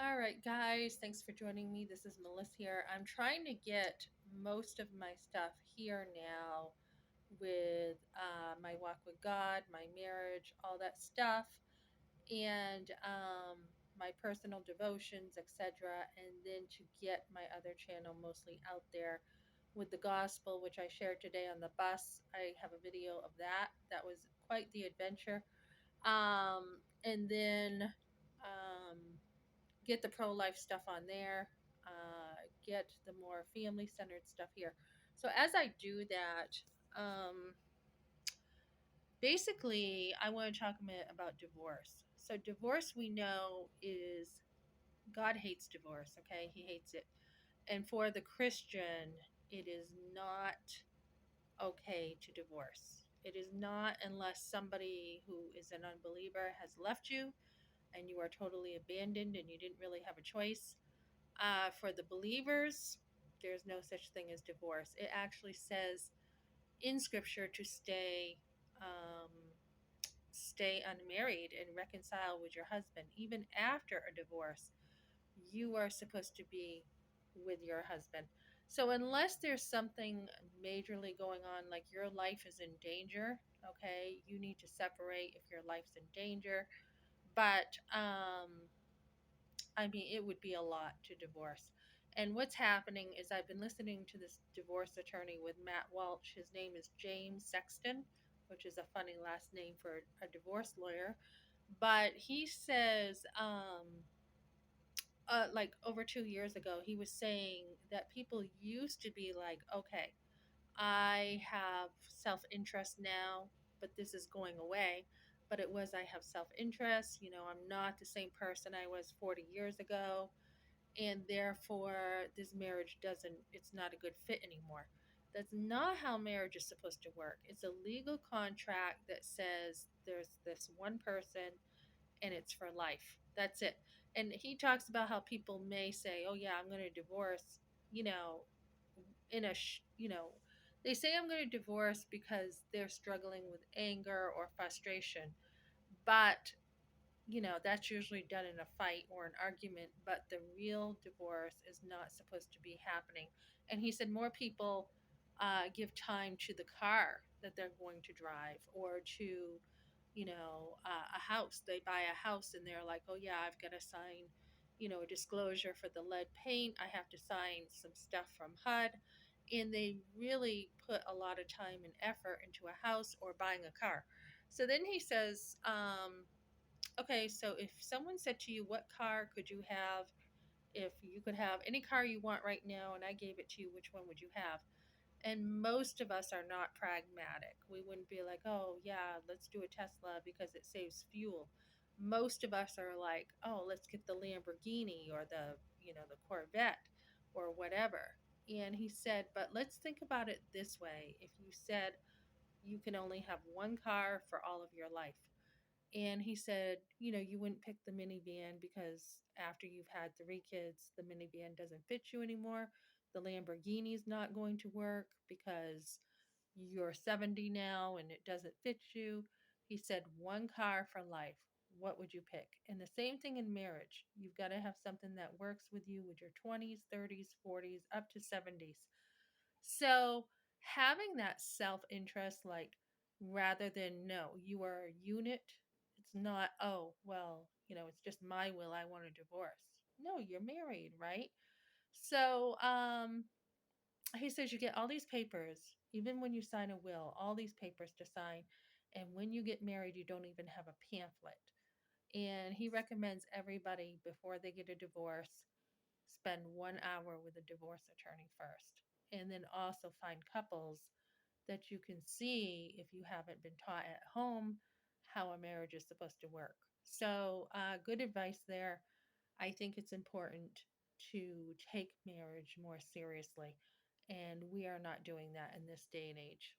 All right, guys, thanks for joining me. This is Melissa here. I'm trying to get most of my stuff here now with my walk with God, my marriage, all that stuff, and my personal devotions, etc. And then to get my other channel mostly out there with the gospel, which I shared today on the bus. I have a video of that. That was quite the adventure. And then. Get the pro life stuff on there, get the more family centered stuff here. So as I do that, um, basically, I want to talk a minute about divorce. So, divorce we know is God hates divorce, okay? He hates it. And for the Christian, it is not okay to divorce. It is not unless somebody who is an unbeliever has left you and you are totally abandoned and you didn't really have a choice. For the believers, there's no such thing as divorce. It actually says in Scripture to um, stay unmarried and reconcile with your husband, even after a divorce. You are supposed to be with your husband. So unless there's something majorly going on, like your life is in danger, okay, you need to separate if your life's in danger. But I mean, it would be a lot to divorce. And what's happening is I've been listening to this divorce attorney with Matt Walsh. His name is James Sexton, which is a funny last name for a divorce lawyer. But he says, like over 2 years ago, he was saying that people used to be like, okay, I have self interest now, but this is going away. But it was, I have self interest. I'm not the same person I was 40 years ago, and therefore this marriage doesn't it's not a good fit anymore. That's not how marriage is supposed to work. It's a legal contract that says there's this one person and it's for life. That's it. And he talks about how people may say, oh yeah, I'm going to divorce, you know in a they say I'm going to divorce because they're struggling with anger or frustration. But that's usually done in a fight or an argument, but the real divorce is not supposed to be happening. And he said more people give time to the car that they're going to drive, or to, a house. They buy a house and they're like, oh, yeah, I've got to sign, a disclosure for the lead paint. I have to sign some stuff from HUD. And they really put a lot of time and effort into a house or buying a car. So then he says, okay, so if someone said to you, what car could you have if you could have any car you want right now and I gave it to you, which one would you have? And most of us are not pragmatic. We wouldn't be like, oh, yeah, let's do a Tesla because it saves fuel. Most of us are like, oh, let's get the Lamborghini or the Corvette or whatever. And he said, but let's think about it this way. If you said you can only have one car for all of your life, and he said, you wouldn't pick the minivan because after you've had three kids, the minivan doesn't fit you anymore. The Lamborghini is not going to work because you're 70 now and it doesn't fit you. He said, one car for life. What would you pick? And the same thing in marriage. You've got to have something that works with you with your 20s, 30s, 40s, up to 70s. So having that self interest, like, rather than, no, you are a unit. It's not, oh, well, it's just my will. I want a divorce. No, you're married, right? So he says you get all these papers, even when you sign a will, all these papers to sign. And when you get married, you don't even have a pamphlet. And he recommends everybody, before they get a divorce, spend 1 hour with a divorce attorney first. And then also find couples that you can see, if you haven't been taught at home, how a marriage is supposed to work. So, good advice there. I think it's important to take marriage more seriously. And we are not doing that in this day and age.